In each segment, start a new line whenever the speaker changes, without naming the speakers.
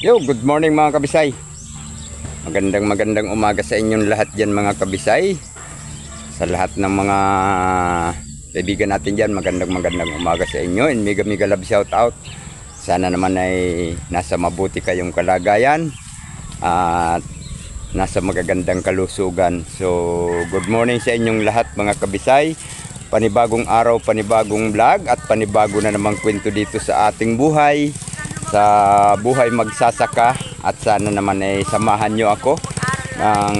Yo, good morning mga kabisay. Magandang umaga sa inyong lahat dyan mga kabisay. Sa lahat ng mga kaibigan natin dyan, magandang umaga sa inyo. And mega love shout out. Sana naman ay nasa mabuti kayong kalagayan at nasa magagandang kalusugan. So, good morning sa inyong lahat mga kabisay. Panibagong araw, panibagong vlog at panibago na namang kwento dito sa ating buhay. Sa buhay magsasaka, at sana naman ay samahan nyo ako ng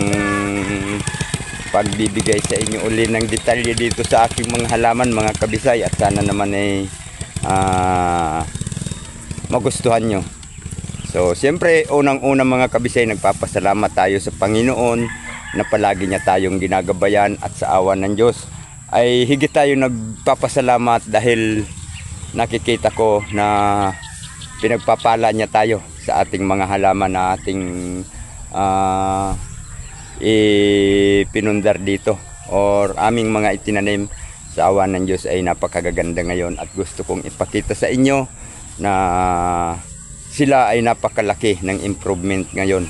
pagbibigay sa inyo uli ng detalye dito sa aking mga halaman mga kabisay, at sana naman ay magustuhan nyo. So siyempre unang-unang mga kabisay, nagpapasalamat tayo sa Panginoon na palagi niya tayong ginagabayan, at sa awa ng Diyos ay higit tayo nagpapasalamat dahil nakikita ko na pinagpapala niya tayo sa ating mga halaman na ating pinundar dito or aming mga itinanim. Sa awa ng Diyos ay napakaganda ngayon, at gusto kong ipakita sa inyo na sila ay napakalaki ng improvement ngayon,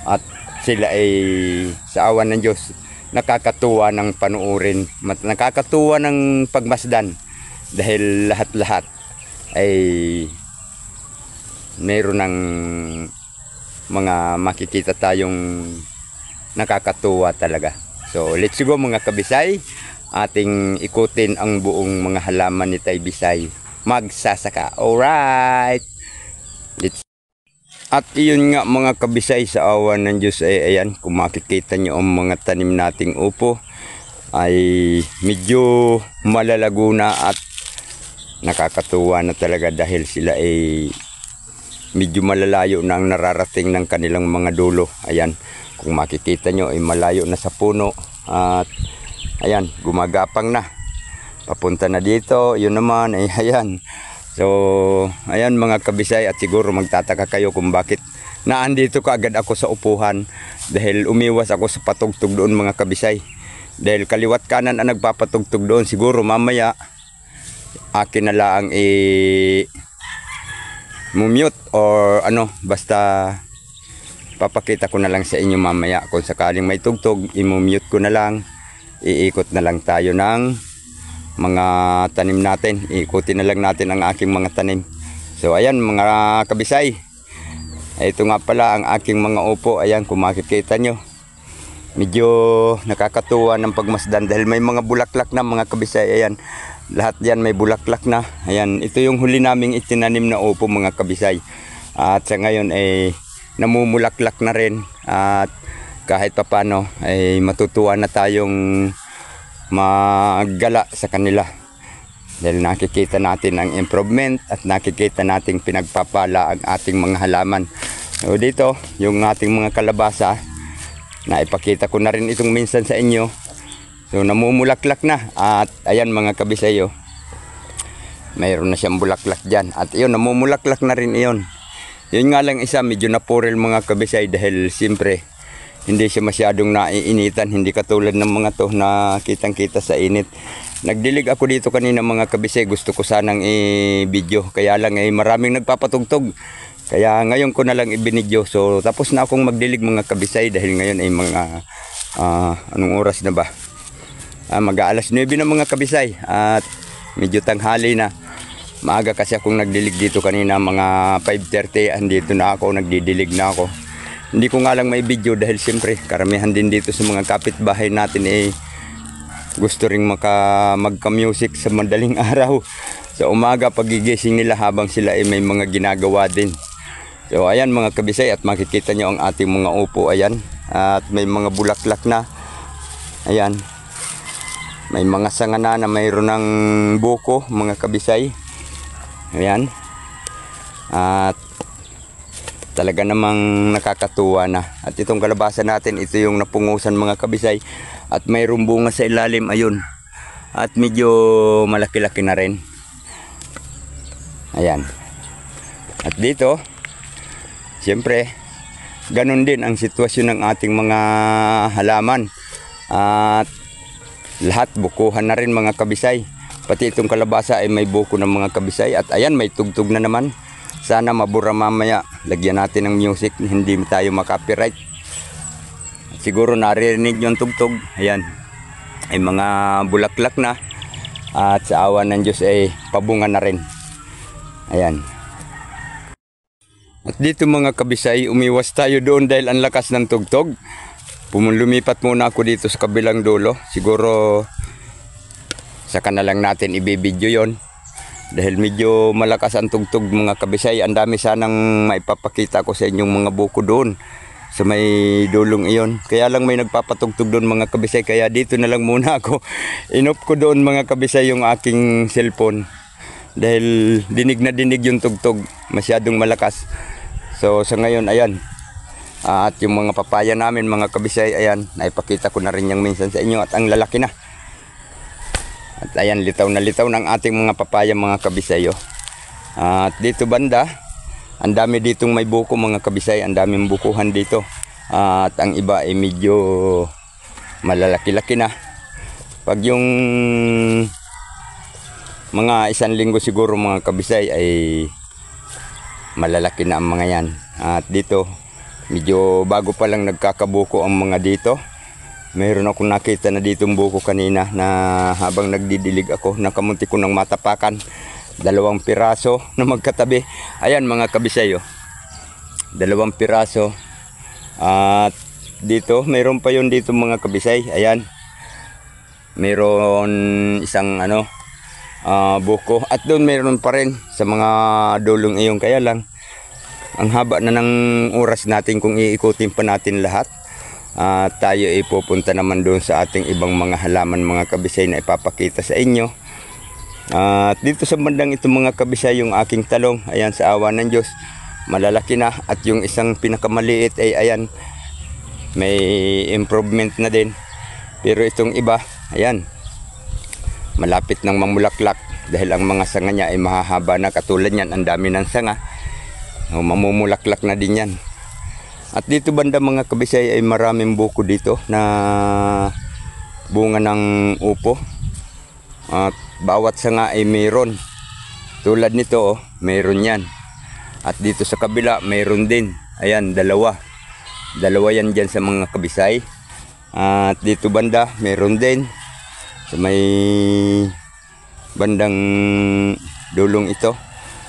at sila ay sa awa ng Diyos nakakatuwa ng panuurin, nakakatuwa ng pagmasdan, dahil lahat-lahat ay meron ng mga makikita tayong nakakatuwa talaga. So let's go mga kabisay, ating ikutin ang buong mga halaman ni Tay Bisay magsasaka. Alright, at iyon nga mga kabisay, sa awa ng Diyos ay ayan, kung makikita nyo ang mga tanim nating upo ay medyo malalago na at nakakatuwa na talaga, dahil sila ay medyo malalayo na ang nararating ng kanilang mga dulo. Ayan, kung makikita nyo ay malayo na sa puno, at ayan, gumagapang na papunta na dito. Yun naman ay ayan. So ayan mga kabisay, at siguro magtataka kayo kung bakit naandito kaagad ako sa upuhan, dahil umiwas ako sa patugtog doon mga kabisay, dahil kaliwat kanan ang nagpapatugtog doon. Siguro mamaya akin na lang mumute or ano, basta papakita ko na lang sa inyo mamaya. Kung sakaling may tugtog, imumute ko na lang, iikot na lang tayo ng mga tanim natin, iikutin na lang natin ang aking mga tanim. So ayan mga kabisay, ito nga pala ang aking mga upo. Ayan, kung makikita nyo, medyo nakakatuwa ng pagmasdan, dahil may mga bulaklak na mga kabisay. Ayan, lahat yan may bulaklak na. Ayan, ito yung huli naming itinanim na upo mga kabisay, at sa ngayon ay namumulaklak na rin, at kahit papano ay matutuwa na tayong maggala sa kanila, dahil nakikita natin ang improvement at nakikita nating pinagpapala ang ating mga halaman. So dito yung ating mga kalabasa, na ipakita ko na rin itong minsan sa inyo. So namumulaklak na, at ayan mga kabisayo, mayroon na siyang bulaklak dyan, at iyon, namumulaklak na rin iyon. Yun nga lang isa, medyo napuril mga kabisay, dahil siyempre hindi siya masyadong naiinitan, hindi katulad ng mga to na kitang kita sa init. Nagdilig ako dito kanina mga kabisay, gusto ko sanang i-video, kaya lang ay maraming nagpapatugtog, kaya ngayon ko na lang ibinidyo. So tapos na akong magdilig mga kabisay, dahil ngayon ay mga anong oras na ba? Mag-aalas 9 na mga kabisay, at medyo tanghali na. Maaga kasi akong nagdilig dito kanina, mga 5:30, andito na ako, nagdidilig na ako. Hindi ko nga lang may video, dahil siyempre karamihan din dito sa mga kapitbahay natin gusto ring magka-music sa madaling araw, sa umaga pagigising nila, habang sila ay may mga ginagawa din. So ayan mga kabisay, at makikita nyo ang ating mga upo. Ayan, at may mga bulaklak na. Ayan, may mga sanga na mayroon ng buko mga kabisay. Ayan, at talaga namang nakakatuwa na. At itong kalabasa natin, ito yung napungusan mga kabisay, at mayroong bunga sa ilalim. Ayun, at medyo malaki-laki na rin. Ayan, at dito siyempre ganun din ang sitwasyon ng ating mga halaman, at lahat bukuhan na rin mga kabisay. Pati itong kalabasa ay may buko ng mga kabisay, at ayan, may tugtog na naman. Sana mabura mamaya. Lagyan natin ng music, hindi tayo makapiright. Siguro naririnig yung tugtog. Ayan. Ay mga bulaklak na. At sa awa ng Diyos ay pabunga na rin. Ayan. At dito mga kabisay, umiwas tayo doon dahil ang lakas ng tugtog. Lumipat muna ako dito sa kabilang dulo. Siguro saka na lang natin ibibidyo yon. Dahil medyo malakas ang tugtog mga kabisay. Ang dami sanang maipapakita ko sa inyong mga buko doon sa may dulong iyon. Kaya lang may nagpapatugtog doon mga kabisay. Kaya dito na lang muna ako. Inop ko doon mga kabisay yung aking cellphone. Dahil dinig na dinig yung tugtog. Masyadong malakas. So sa ngayon ayan. At yung mga papaya namin mga kabisay. Ayan. Naipakita ko na rin yung minsan sa inyo. At ang lalaki na. At ayan, litaw na litaw ng ating mga papaya mga kabisayo. At dito banda, ang dami ditong may buko mga kabisay. Ang daming bukuhan dito. At ang iba ay medyo malalaki-laki na. Pag yung mga 1 linggo siguro mga kabisay ay malalaki na ang mga yan. At dito, medyo bago pa lang nagkakabuko ang mga dito. Mayroon akong nakita na ditong buko kanina na habang nagdidilig ako, nakamunti ko ng matapakan. 2 piraso na magkatabi. Ayan mga kabisayo. 2 piraso. At dito, mayroon pa yun dito mga kabisay. Ayan. Mayroon isang buko. At doon mayroon pa rin sa mga dulong iyon. Kaya lang, ang haba na ng oras natin kung iikutin pa natin lahat. Tayo ay pupunta naman doon sa ating ibang mga halaman mga kabisay na ipapakita sa inyo. At dito sa bandang ito mga kabisay yung aking talong. Ayan sa awa ng Diyos. Malalaki na. At yung isang pinakamaliit ay ayan. May improvement na din. Pero itong iba, ayan. Malapit ng mamulaklak. Dahil ang mga sanga niya ay mahahaba na katulad niyan. Ang dami ng sanga. Mamumulaklak na din yan. At dito banda mga kabisay ay maraming buko dito na bunga ng upo. At bawat sanga ay mayroon. Tulad nito mayroon yan. At dito sa kabila mayroon din. Ayan, 2. 2 yan dyan sa mga kabisay. At dito banda mayroon din. Sa may bandang dulong ito.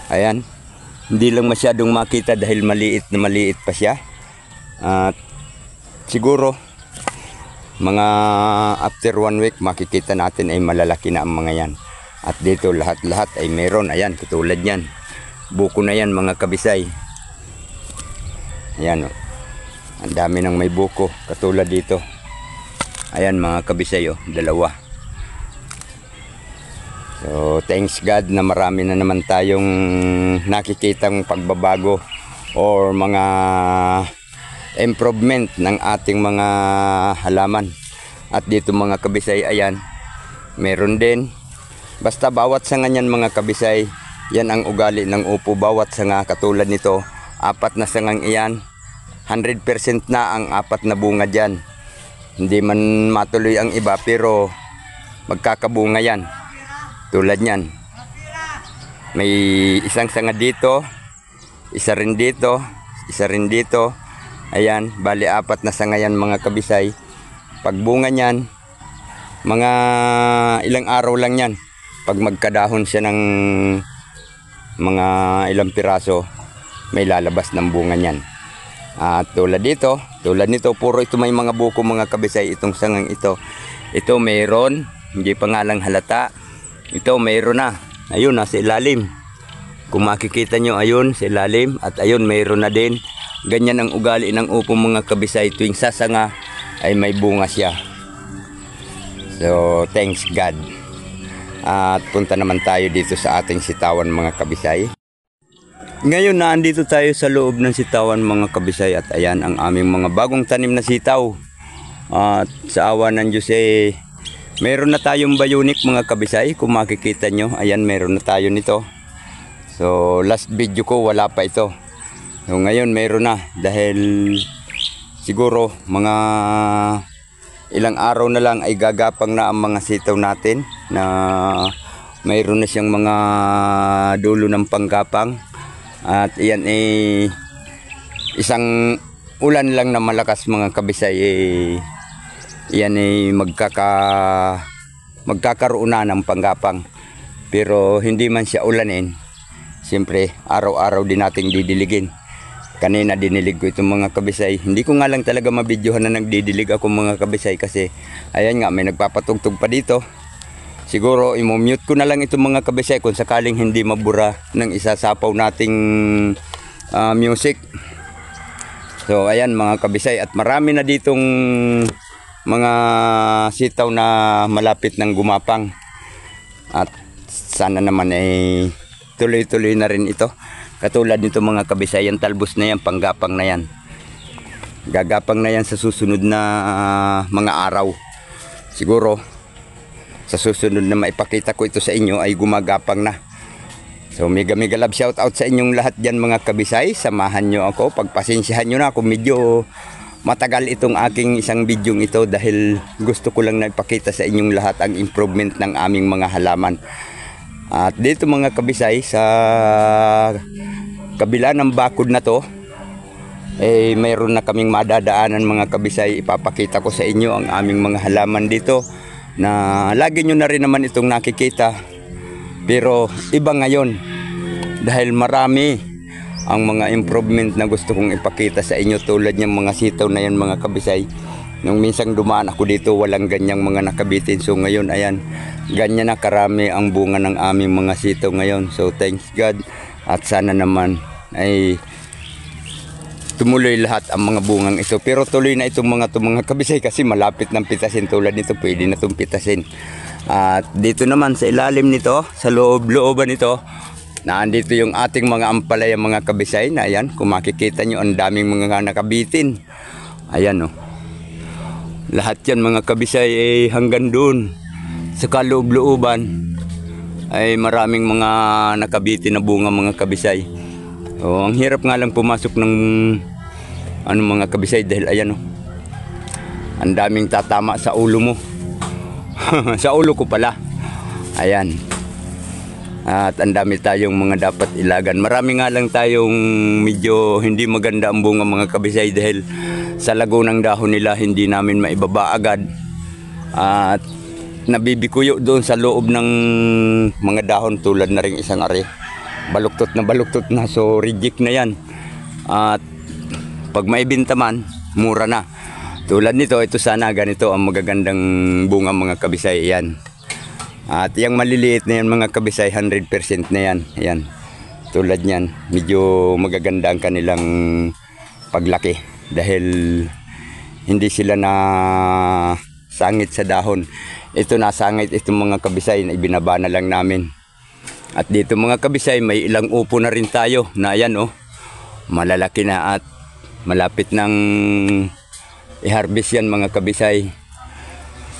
Ayan. Hindi lang masyadong makita dahil maliit na maliit pa siya. At siguro mga after 1 week makikita natin ay malalaki na ang mga yan. At dito lahat-lahat ay meron. Ayan, katulad yan. Buko na yan mga kabisay. Ayan ang dami ng may buko. Katulad dito. Ayan mga kabisay 2. So thanks God na marami na naman tayong nakikitang pagbabago or mga improvement ng ating mga halaman. At dito mga kabisay, ayan, meron din. Basta bawat sanga niyan mga kabisay, yan ang ugali ng upo. Bawat sanga katulad nito, 4 na sangang iyan, 100% na ang 4 na bunga dyan. Hindi man matuloy ang iba pero magkakabunga yan. Tulad niyan. May isang sanga dito, isa rin dito, isa rin dito. Ayan, bali 4 na sanga yan mga kabisay. Pag bunga niyan, mga ilang araw lang yan. Pag magkadahon siya ng mga ilang piraso, may lalabas ng bunga niyan. At tulad dito, tulad nito, puro ito may mga buko mga kabisay. Itong sangang ito, ito mayroon, hindi pa nga lang halata. Ito mayroon na, ayun nasa ilalim. Kung makikita nyo, ayun sa ilalim. At ayun mayroon na din. Ganyan ang ugali ng upo mga kabisay. Tuwing sasanga ay may bunga siya. So thanks God. At punta naman tayo dito sa ating sitawan mga kabisay. Ngayon naandito tayo sa loob ng sitawan mga kabisay. At ayan ang aming mga bagong tanim na sitaw. At sa awa ng Diyos meron na tayong bayunik mga kabisay. Kung makikita nyo, ayan meron na tayo nito. So last video ko wala pa ito. So ngayon mayroon na dahil siguro mga ilang araw na lang ay gagapang na ang mga sitaw natin na mayroon na siyang mga dulo ng panggapang. At iyan ay isang ulan lang na malakas mga kabisay, iyan ay magkakaroon na ng panggapang. Pero hindi man siya ulanin, siyempre araw-araw din nating didiligin. Kanina dinilig ko itong mga kabisay. Hindi ko nga lang talaga mabidyohan na nagdidilig ako mga kabisay kasi ayan nga, may nagpapatugtog pa dito. Siguro imomute ko na lang itong mga kabisay kung sakaling hindi mabura ng isasapaw nating music. So ayan mga kabisay, at marami na ditong mga sitaw na malapit ng gumapang. At sana naman ay tuloy-tuloy na rin ito. Katulad nito mga kabisay, yung talbos na yan, panggapang na yan. Gagapang na yan sa susunod na mga araw. Siguro sa susunod na maipakita ko ito sa inyo ay gumagapang na. So mega love shout out sa inyong lahat dyan mga kabisay. Samahan nyo ako, pagpasensyahan nyo na kung medyo matagal itong aking isang video ito, dahil gusto ko lang na ipakita sa inyong lahat ang improvement ng aming mga halaman. At dito mga kabisay, sa kabila ng bakod na to, mayroon na kaming madadaanan mga kabisay. Ipapakita ko sa inyo ang aming mga halaman dito na lagi nyo na rin naman itong nakikita. Pero iba ngayon, dahil marami ang mga improvement na gusto kong ipakita sa inyo, tulad ng mga sitaw na yan mga kabisay. Nung minsang dumaan ako dito, walang ganyang mga nakabitin. So ngayon, ayan, ganyan na karami ang bunga ng aming mga sitaw ngayon. So thanks God. At sana naman ay tumuloy lahat ang mga bungang ito. Pero tuloy na itong mga kabisay kasi malapit ng pitasin. Tulad nito, pwede na itong pitasin. At dito naman sa ilalim nito, sa loob-looban nito, naandito yung ating mga ampalaya mga kabisay na ayan, kung makikita nyo, ang daming mga nakabitin. Ayan o. Lahat yan mga kabisay ay hanggang doon sa kaloob-looban ay maraming mga nakabitin na bunga mga kabisay. O, ang hirap nga lang pumasok ng mga kabisay dahil ayan o, ang daming tatama sa ulo mo. Sa ulo ko pala. Ayan. At ang dami tayong mga dapat ilagan. Marami nga lang tayong medyo hindi maganda ang bunga mga kabisay dahil sa lago ng dahon nila hindi namin maibaba agad. At nabibikuyo doon sa loob ng mga dahon, tulad na rin isang ari. Baluktot na, so reject na yan. At pag maibenta man, mura na. Tulad nito, ito sana ganito ang magagandang bunga mga kabisay. Yan. At yung maliliit na yan mga kabisay, 100% na yan. Ayan. Tulad niyan, medyo magaganda ang kanilang paglaki dahil hindi sila na sangit sa dahon. Ito nasangit itong mga kabisay na ibinaba na lang namin. At dito mga kabisay, may ilang upo na rin tayo na ayan oh, malalaki na at malapit ng i-harvest yan mga kabisay.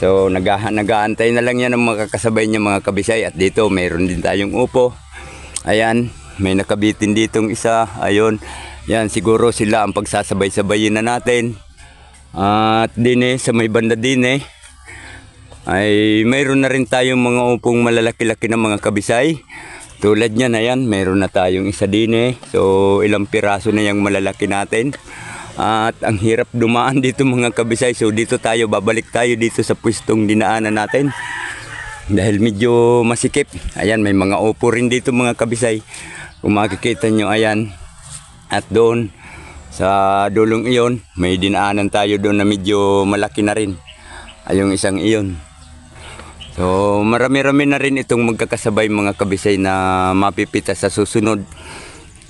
So nag-aantay na lang yan ang mga kakasabay niya mga kabisay. At dito mayroon din tayong upo. Ayan, may nakabitin ditong isa. Ayun, yan siguro sila ang pagsasabay-sabayin na natin. At din sa may banda din ay mayroon na rin tayong mga upong malalaki-laki na mga kabisay. Tulad niyan, ayan, mayroon na tayong isa din So ilang piraso na yung malalaki natin. At ang hirap dumaan dito mga kabisay. So dito tayo, babalik tayo dito sa pwestong dinaanan natin dahil medyo masikip. Ayan, may mga upo rin dito mga kabisay. Kung makikita nyo, ayan. At doon sa dulong iyon, may dinaanan tayo doon na medyo malaki na rin. Ayong isang iyon. So marami-rami na rin itong magkakasabay mga kabisay na mapipita sa susunod.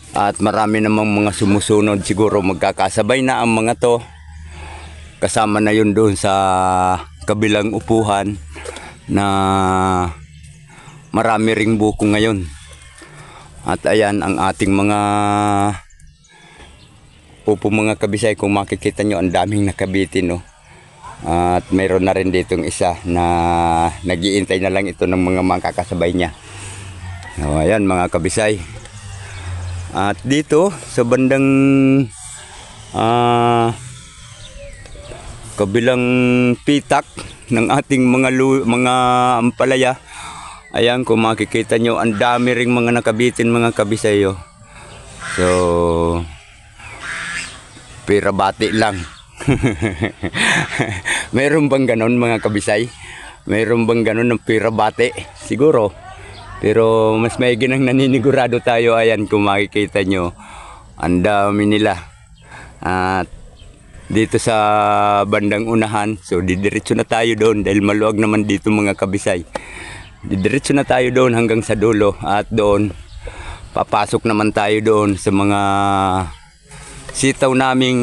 At marami namang mga sumusunod, siguro magkakasabay na ang mga to. Kasama na yun doon sa kabilang upuhan na marami ring buko ngayon. At ayan ang ating mga upo mga kabisay. Kung makikita nyo, ang daming nakabitin no. At mayroon na rin ditong isa na nag-iintay na lang ito ng mga makakasabay niya. So, ayan mga kabisay. At dito sa bandang kabilang pitak ng ating mga ampalaya, ayan kung makikita nyo, ang dami ring mga nakabitin mga kabisay. So, pirabati lang. Mayroon bang ganon mga kabisay? Mayroon bang ganon ng pirabati? Siguro. Pero mas may ginang naninigurado tayo. Ayan, kung makikita nyo, ang dami nila. At dito sa bandang unahan, so didiretso na tayo doon dahil maluwag naman dito mga kabisay. Didiretso na tayo doon hanggang sa dulo at doon papasok naman tayo doon sa mga sitaw naming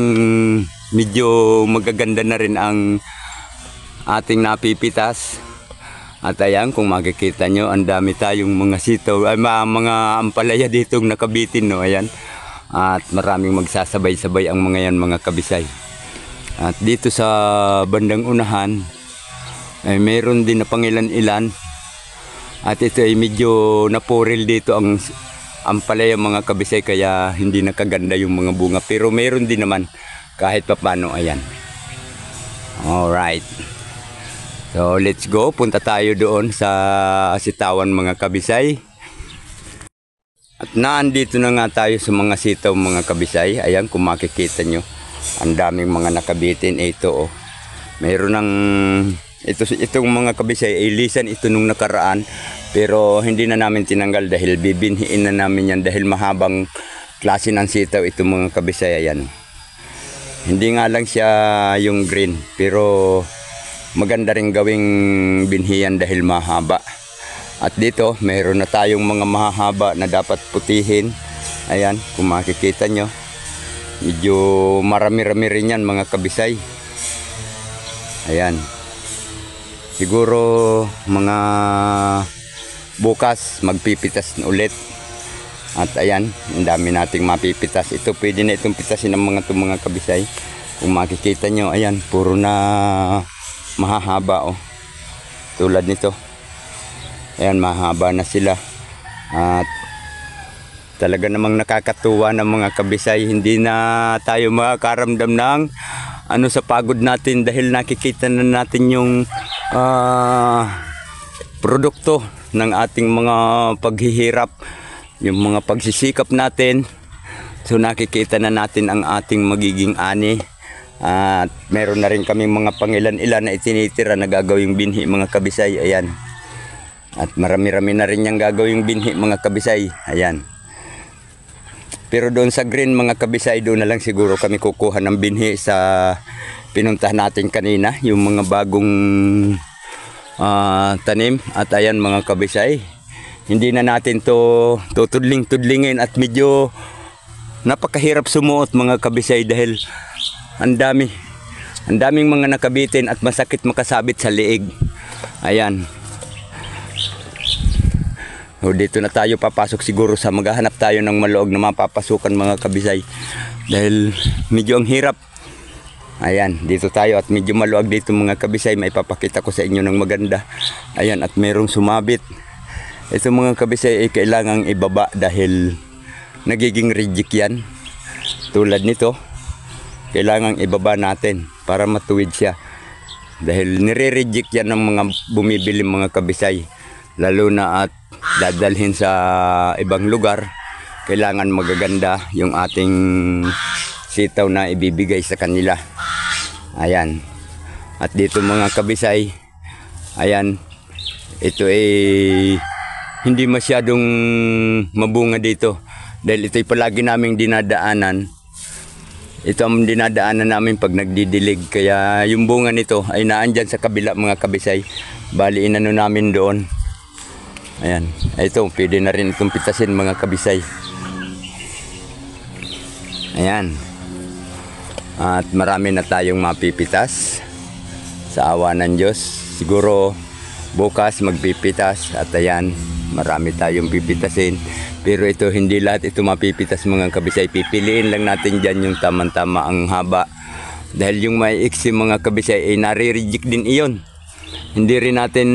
medyo magaganda na rin ang ating napipitas. At ayan, kung makikita nyo, ang dami tayong mga sitaw, ay mga ampalaya dito nakabitin, no? Ayan. At maraming magsasabay-sabay ang mga yan mga kabisay. At dito sa bandang unahan ay meron din na pangilan-ilan. At ito ay medyo napuril dito ang ampalaya mga kabisay, kaya hindi nakaganda yung mga bunga. Pero meron din naman kahit papano. Ayan. Alright. So let's go. Punta tayo doon sa sitawan mga kabisay. At naandito na nga tayo sa mga sitaw mga kabisay. Ayan, kung makikita nyo, ang daming mga nakabitin. Ito, oh. Mayroon ng itong mga kabisay ay lisan ito nung nakaraan, pero hindi na namin tinanggal dahil bibinhiin na namin yan dahil mahabang klase ng sitaw itong mga kabisay. Ayan. Hindi nga lang siya yung green, pero maganda rin gawing binhiyan dahil mahaba. At dito, mayroon na tayong mga mahahaba na dapat putihin. Ayan, kung makikita nyo, medyo marami-rami rin yan mga kabisay. Ayan. Siguro mga bukas magpipitas na ulit. At ayan, ang dami nating mapipitas. Ito, pwede na itong pitasin ng mga kabisay. Kung makikita nyo, ayan, puro na mahahaba, oh. Tulad nito. Ayan, mahaba na sila. At talaga namang nakakatuwa ng mga kabisay. Hindi na tayo makakaramdam ng sa pagod natin dahil nakikita na natin yung produkto ng ating mga paghihirap, yung mga pagsisikap natin. So nakikita na natin ang ating magiging ani. At meron na rin kaming mga pangilan-ilan na itinitira na gagawing binhi mga kabisay. Ayan. At marami-rami na rin yung gagawing binhi mga kabisay. Ayan. Pero doon sa green mga kabisay, doon na lang siguro kami kukuha ng binhi sa pinuntahan natin kanina. Yung mga bagong tanim. At ayan mga kabisay, hindi na natin to tutudling-tudlingin at medyo napakahirap sumuot mga kabisay dahil ang daming mga nakabitin at masakit makasabit sa liig. Ayan. O, dito na tayo papasok siguro sa maghahanap tayo ng maluog na mapapasukan mga kabisay dahil medyo ang hirap. Ayan, dito tayo at medyo maluwag dito mga kabisay. May papakita ko sa inyo ng maganda. Ayan, at merong sumabit. Ito mga kabisay ay kailangang ibaba dahil nagiging reject yan. Tulad nito, kailangang ibaba natin para matuwid siya dahil nire-reject yan ng mga bumibili mga kabisay, lalo na at dadalhin sa ibang lugar. Kailangan magaganda yung ating sitaw na ibibigay sa kanila. Ayan. At dito mga kabisay, ayan, ito ay hindi masyadong mabunga dito dahil ito'y palagi naming dinadaanan. Ito ang dinadaanan namin pag nagdidilig, kaya yung bunga nito ay naandyan sa kabila mga kabisay. Bali inano namin doon. Ayan, ito pwede na rin itong pitasin mga kabisay. Ayan. At marami na tayong mapipitas sa awa ng Diyos. Siguro bukas magpipitas at ayan, marami tayong pipitasin. Pero ito, hindi lahat ito mapipitas mga kabisay. Pipiliin lang natin dyan yung tamang-tama ang haba. Dahil yung may iksi mga kabisay ay nare-reject din iyon. Hindi rin natin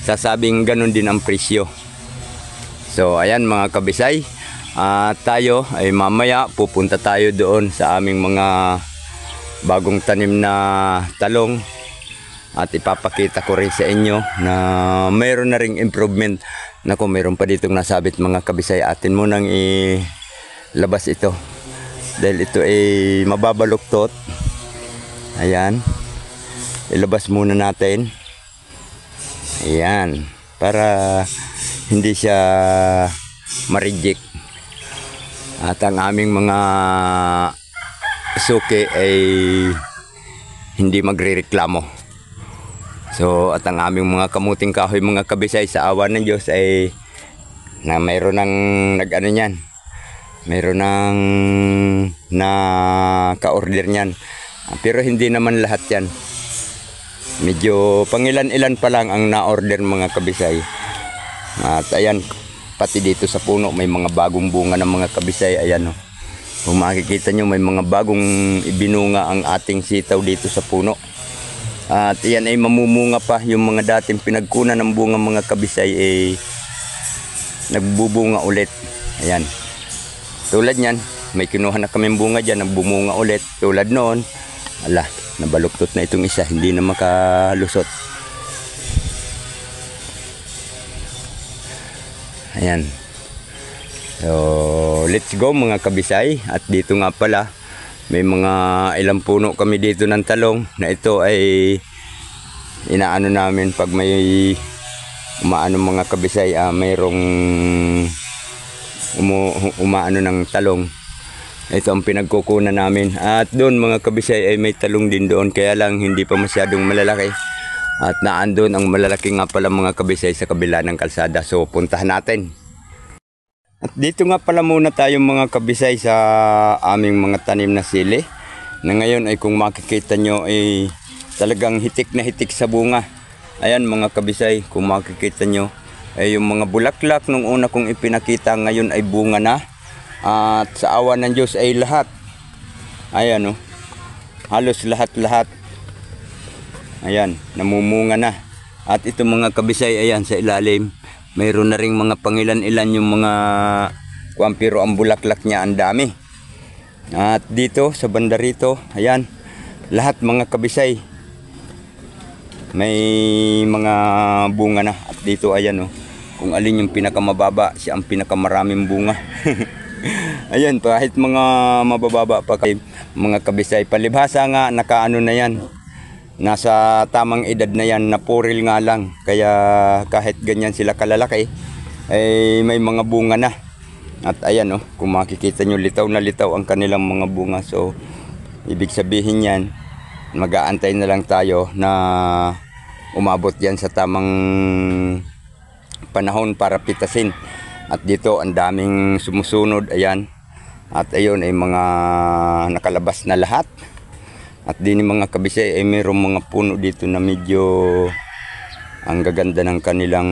sasabing ganun din ang presyo. So ayan mga kabisay, tayo ay mamaya pupunta tayo doon sa aming mga bagong tanim na talong. At ipapakita ko rin sa inyo na mayroon na ring improvement. Naku, mayroon pa ditong nasabit mga kabisay. Atin mo nang ilabas ito. Dahil ito ay mababaluktot. Ayan. Ilabas muna natin. Ayan. Para hindi siya ma-reject. At ang aming mga suki ay hindi magrereklamo. So, at ang aming mga kamuting kahoy, mga kabisay, sa awa ng Diyos ay na mayroon ng nag-ano niyan. Mayroon ng ka-order niyan. Pero hindi naman lahat yan. Medyo pangilan-ilan pa lang ang na-order mga kabisay. At ayan, pati dito sa puno may mga bagong bunga ng mga kabisay. Ayan o. Kung makikita nyo, may mga bagong ibinunga ang ating sitaw dito sa puno. At yan ay mamumunga pa. Yung mga dating pinagkunan ng bunga mga kabisay ay nagbubunga ulit. Ayan. Tulad yan, may kinuha na kaming bunga dyan, nagbumunga ulit. Tulad noon, ala, nabaluktot na itong isa, hindi na makalusot. Ayan. So, let's go mga kabisay. At dito nga pala, may mga ilang puno kami dito ng talong na ito ay inaano namin pag may umaano mga kabisay, mayroong umaano ng talong. Ito ang pinagkukunan namin. At doon mga kabisay ay may talong din doon, kaya lang hindi pa masyadong malalaki. At naandun ang malalaki nga pala mga kabisay sa kabila ng kalsada. So puntahan natin. At dito nga pala muna tayo mga kabisay sa aming mga tanim na sili. Na ngayon ay kung makikita nyo ay talagang hitik na hitik sa bunga. Ayan mga kabisay, kung makikita nyo ay yung mga bulaklak nung una kong ipinakita ngayon ay bunga na. At sa awa ng Diyos ay lahat. Ayan o. Halos lahat-lahat. Ayan, namumunga na. At ito mga kabisay, ayan sa ilalim. Mayroon na ring mga pangilan-ilan yung mga kuwan, pero ang bulaklak niya ang dami. At dito sa banda rito, ayan, lahat mga kabisay may mga bunga na. At dito ayan kung alin yung pinakamababa, siya ang pinakamaraming bunga. Ayan, kahit mga mabababa pa kay mga kabisay, palibhasa nga nakaano na yan. Nasa tamang edad na yan, na puril nga lang. Kaya kahit ganyan sila kalalaki, ay may mga bunga na. At ayan kung makikita nyo, litaw na litaw ang kanilang mga bunga. So, ibig sabihin yan, mag-aantay na lang tayo na umabot yan sa tamang panahon para pitasin. At dito, ang daming sumusunod, ayan. At ayun ay mga nakalabas na lahat. At din mga kabisay ay mayroong mga puno dito na medyo ang gaganda ng kanilang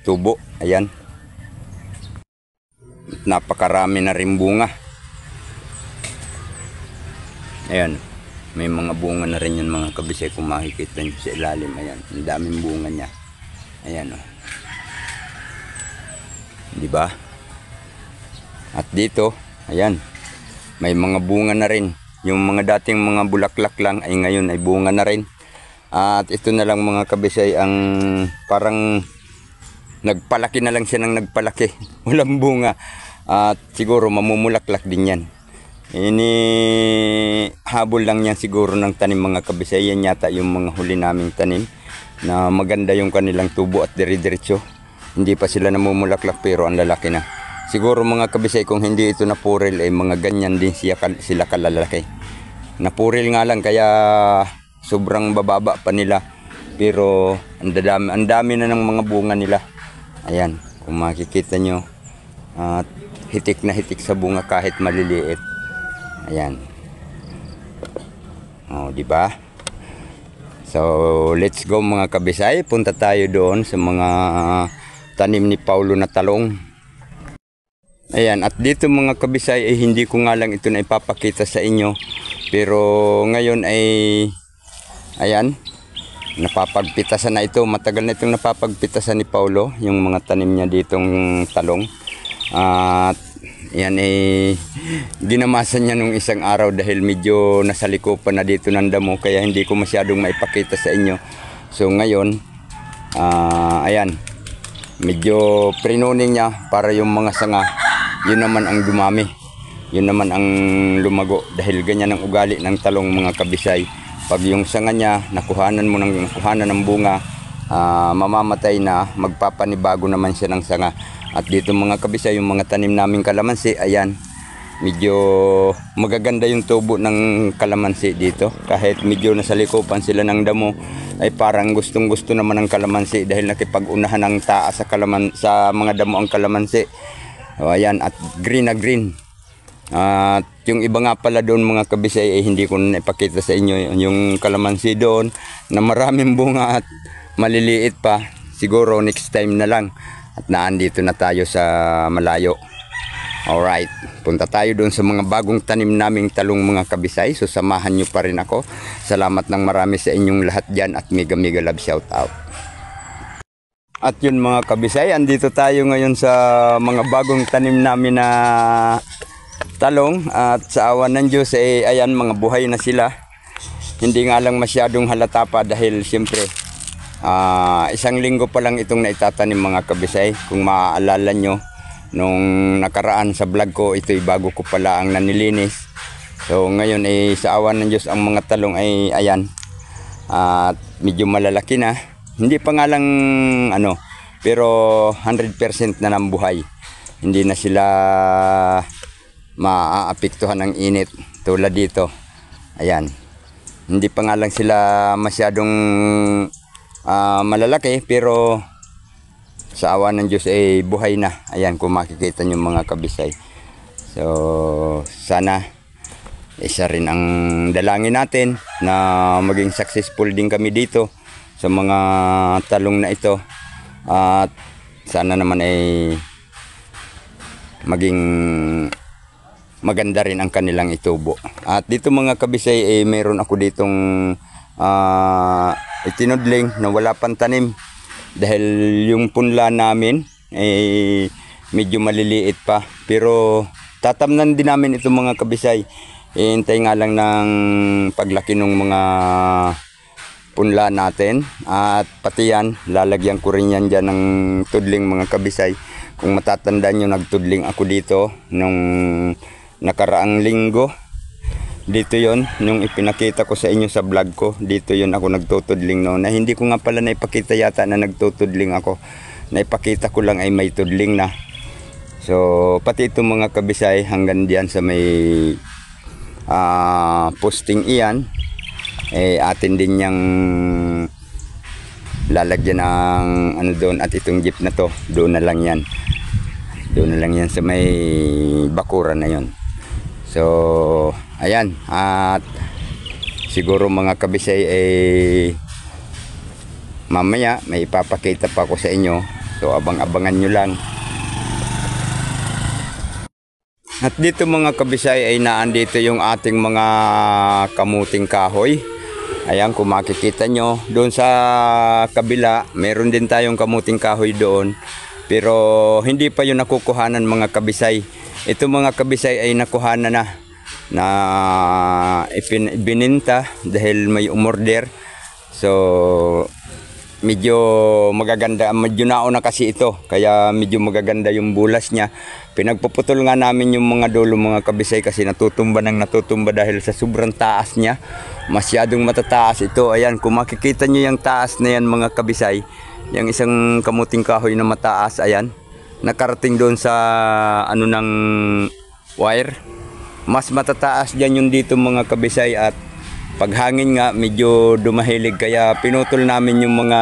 tubo. Ayan. Napakarami na rin bunga. Ayan. May mga bunga na rin yan mga kabisay kung makikita nyo sa ilalim. Ayan. Ang daming bunga niya. Ayan Diba? At dito, ayan. May mga bunga na rin. Yung mga dating mga bulaklak lang ay ngayon ay bunga na rin. At ito na lang mga kabisay ang parang nagpalaki na lang siya ng nagpalaki. Walang bunga. At siguro mamumulaklak din yan. Ini habol lang yan siguro ng tanim mga kabisay. Yan yata yung mga huli naming tanim na maganda yung kanilang tubo at dire-diretso. Hindi pa sila namumulaklak pero ang lalaki na. Siguro mga kabisay kung hindi ito napuril ay mga ganyan din sila kalalaki. Napuril nga lang kaya sobrang bababa pa nila. Pero ang dami na ng mga bunga nila. Ayan, kung makikita nyo. Hitik na hitik sa bunga kahit maliliit. Ayan. Diba? So, let's go mga kabisay. Punta tayo doon sa mga tanim ni Paulo na talong. Ayan, at dito mga kabisay ay hindi ko nga lang ito na ipapakita sa inyo. Pero ngayon ay, ayan, napapagpitasan na ito. Matagal na itong napapagpitasan ni Paulo, yung mga tanim niya ditong talong. At Yan eh, ginamasan niya nung isang araw dahil medyo nasalikupan na dito ng damo kaya hindi ko masyadong maipakita sa inyo. So ngayon, ayan, medyo prinuning niya para yung mga sanga, yun naman ang dumami. Yun naman ang lumago dahil ganyan ang ugali ng talong mga kabisay. Pag yung sanga niya, nakuhanan ng bunga, mamamatay na, magpapanibago naman siya ng sanga. At dito mga kabisay, yung mga tanim naming kalamansi, ayan, medyo magaganda yung tubo ng kalamansi dito. Kahit medyo nasalikupan sila ng damo, ay parang gustong gusto naman ng kalamansi dahil nakipag-unahan ng taas sa mga damo ang kalamansi. O, ayan, at green na green. At yung iba nga pala doon mga kabisay, hindi ko na ipakita sa inyo yung kalamansi doon na maraming bunga at maliliit pa. Siguro next time na lang. At naandito na tayo sa malayo. Alright, punta tayo doon sa mga bagong tanim naming talong mga kabisay. So samahan nyo pa rin ako. Salamat ng marami sa inyong lahat dyan at mega love shout out. At yun mga kabisay, andito tayo ngayon sa mga bagong tanim namin na talong. At sa awan ng Diyos, ayan, mga buhay na sila. Hindi nga lang masyadong halata pa dahil siyempre isang linggo pa lang itong naitatanim mga kabisay. Kung maaalala nyo, nung nakaraan sa vlog ko, ito'y bago ko pala ang nanilinis. So ngayon sa awan ng Diyos ang mga talong ay ayan, at medyo malalaki na. Hindi pa nga lang pero 100% na ng buhay. Hindi na sila maaapektuhan ng init tulad dito. Ayan, hindi pa nga lang sila masyadong malalaki, pero sa awa ng Diyos buhay na. Ayan, kung makikita nyo mga kabisay. So sana isa rin ang dalangin natin na maging successful din kami dito sa mga talong na ito. At sana naman maging maganda rin ang kanilang itubo. At dito mga kabisay, mayroon ako ditong itinudling na wala pang tanim dahil yung punla namin medyo maliliit pa, pero tatamnan din namin itong mga kabisay. Hintay nga lang ng paglaki ng mga punla natin, at pati yan lalagyan ko rin yan dyan ng tudling mga kabisay. Kung matatandaan nyo, nagtudling ako dito nung nakaraang linggo. Dito yon, nung ipinakita ko sa inyo sa vlog ko, dito yon ako nagtutudling noon. Na hindi ko nga pala naipakita yata na nagtutudling ako. Naipakita ko lang ay may tudling na. So pati itong mga kabisay hanggang diyan sa may posting iyan, atin din yang lalagyan ng doon. At itong jeep na to, doon na lang yan. Doon na lang yan sa may bakuran na yon. So ayan, at siguro mga kabisay mamaya may ipapakita pa ako sa inyo. So abang-abangan nyo lang. At dito mga kabisay naandito yung ating mga kamuting kahoy. Ayan, kung makikita nyo doon sa kabila, meron din tayong kamuting kahoy doon, pero hindi pa yun nakukuhanan mga kabisay. Ito mga kabisay ay nakuhanan na ibininta dahil may umorder. So medyo magaganda, medyo nauna kasi ito, kaya medyo magaganda yung bulas niya. Pinagpuputol nga namin yung mga dulo mga kabisay kasi natutumba dahil sa sobrang taas niya. Masyadong matataas ito. Ayan, kung makikita nyo yung taas na yan mga kabisay, yung isang kamuting kahoy na mataas, ayan, nakarating doon sa ng wire. Mas matataas dyan yung dito mga kabisay, at paghangin nga medyo dumahilig, kaya pinutol namin yung mga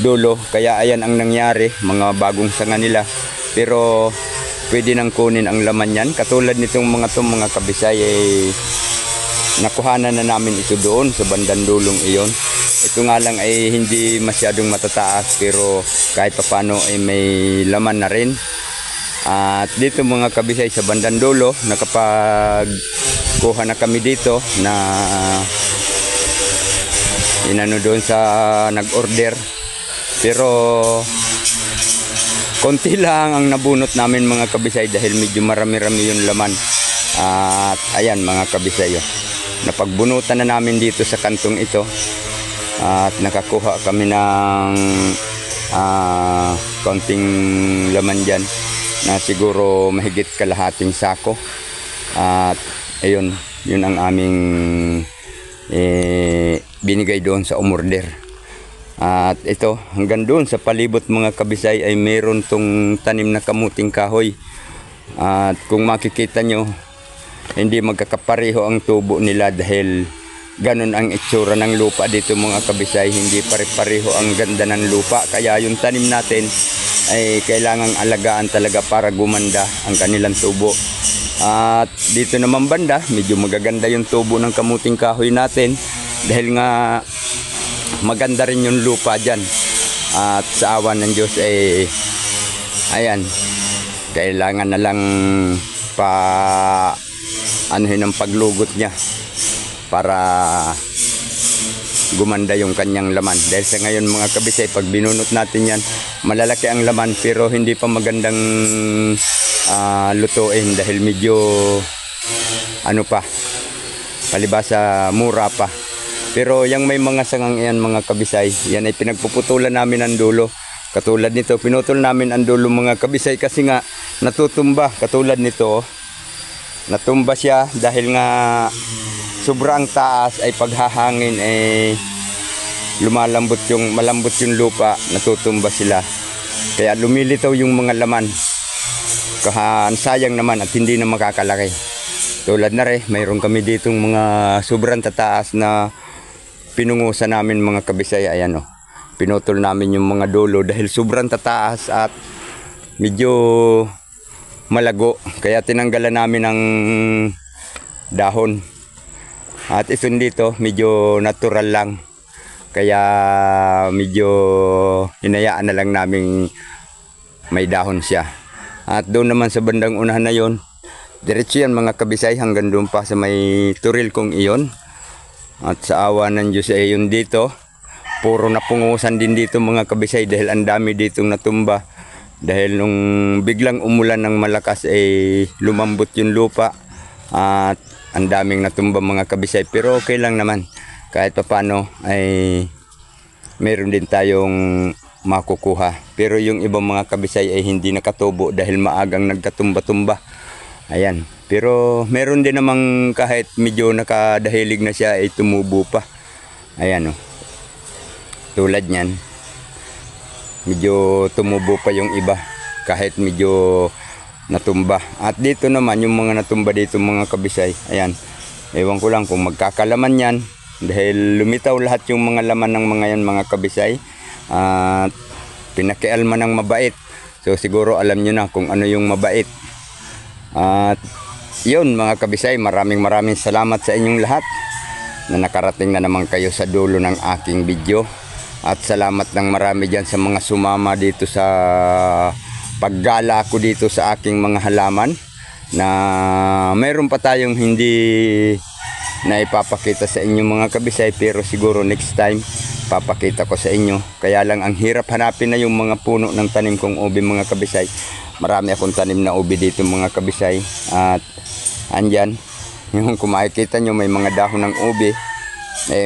dulo. Kaya ayan ang nangyari, mga bagong sanga nila, pero pwede nang kunin ang laman yan. Katulad nitong mga kabisay nakuhanan na namin ito doon sa bandang dulong iyon. Ito nga lang hindi masyadong matataas, pero kahit papano may laman na rin. At dito mga kabisay sa bandang dulo, nakapagkuha na kami dito na inano doon sa nag-order. Pero konti lang ang nabunot namin mga kabisay dahil medyo marami-rami yung laman. At ayan mga kabisay, napagbunutan na namin dito sa kantong ito. At nakakuha kami ng konting laman dyan na siguro mahigit kalahating sako. At ayun, yun ang aming binigay doon sa umorder. At ito, hanggang doon sa palibot mga kabisay ay meron tong tanim na kamuting kahoy. At kung makikita nyo, hindi magkakapareho ang tubo nila dahil ganun ang itsura ng lupa dito mga kabisay. Hindi pare-pareho ang ganda ng lupa. Kaya yung tanim natin ay kailangang alagaan talaga para gumanda ang kanilang tubo. At dito naman banda, medyo magaganda yung tubo ng kamuting kahoy natin dahil nga maganda rin yung lupa dyan. At sa awa ng Diyos ayan, kailangan na lang anuhin ang paglugot niya para gumanda yung kanyang laman. Dahil sa ngayon mga kabisay, pag binunot natin yan, malalaki ang laman pero hindi pa magandang lutuin dahil medyo palibasa mura pa. Pero yung may mga sangang yan mga kabisay, yan ay pinagpuputulan namin ang dulo. Katulad nito, pinutol namin ang dulo mga kabisay kasi nga natutumba. Katulad nito, natumba siya dahil nga sobrang taas ay paghahangin malambot yung lupa, natutumba sila. Kaya lumilitaw yung mga laman. Sayang naman at hindi na makakalaki. Tulad na rin, mayroon kami ditong mga sobrang tataas na pinungusan namin mga kabisay. Ayan pinutol namin yung mga dulo dahil sobrang tataas at medyo malago. Kaya tinanggalan namin ng dahon. At ito dito, medyo natural lang. Kaya medyo hinayaan na lang namin may dahon siya. At doon naman sa bandang unahan na yon, diretso yan mga kabisay hanggang doon pa sa may turil kong iyon. At sa awa ng Diyos yun dito, puro napungusan din dito mga kabisay dahil ang dami ditong natumba. Dahil nung biglang umulan ng malakas lumambot yung lupa at ang daming natumba mga kabisay. Pero okay lang naman, kahit paano ay meron din tayong makukuha. Pero yung ibang mga kabisay ay hindi nakatubo dahil maagang nagkatumba-tumba. Ayan. Pero meron din namang kahit medyo nakadahilig na siya ay tumubo pa. Ayan tulad niyan. Medyo tumubo pa yung iba kahit medyo natumba. At dito naman yung mga natumba dito mga kabisay. Ayan. Ewan ko lang kung magkakalaman yan dahil lumitaw lahat yung mga laman ng mga yan mga kabisay. At pinakialman ng mabait. So siguro alam nyo na kung ano yung mabait. At yun mga kabisay, maraming salamat sa inyong lahat na nakarating na naman kayo sa dulo ng aking video. At salamat ng marami dyan sa mga sumama dito sa paggala ko dito sa aking mga halaman na mayroon pa tayong hindi na ipapakita sa inyo mga kabisay, pero siguro next time papakita ko sa inyo. Kaya lang ang hirap hanapin na yung mga puno ng tanim kong ubi mga kabisay. Marami akong tanim na ubi dito mga kabisay. At andyan, yung kung makikita nyo may mga dahon ng ubi,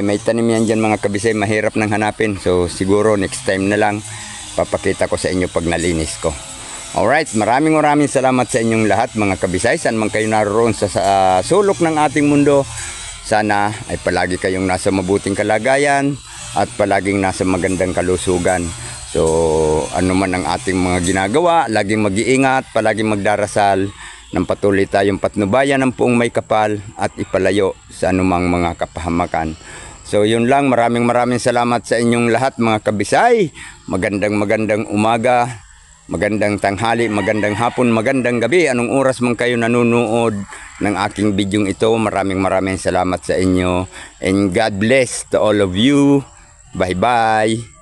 may tanim yan dyan mga kabisay, mahirap nang hanapin. So siguro next time na lang papakita ko sa inyo pag nalinis ko. Alright, maraming salamat sa inyong lahat mga kabisay. Saan man kayo naroon sa sulok ng ating mundo, sana ay palagi kayong nasa mabuting kalagayan at palaging nasa magandang kalusugan. So ano man ang ating mga ginagawa, laging mag-iingat, palaging magdarasal ng patuloy tayong patnubayan ng puong may kapal at ipalayo sa anumang mga kapahamakan. So yun lang, maraming salamat sa inyong lahat mga kabisay. Magandang umaga, magandang tanghali, magandang hapon, magandang gabi. Anong oras man kayo nanonood ng aking bidyong ito, maraming salamat sa inyo. And God bless to all of you. Bye bye.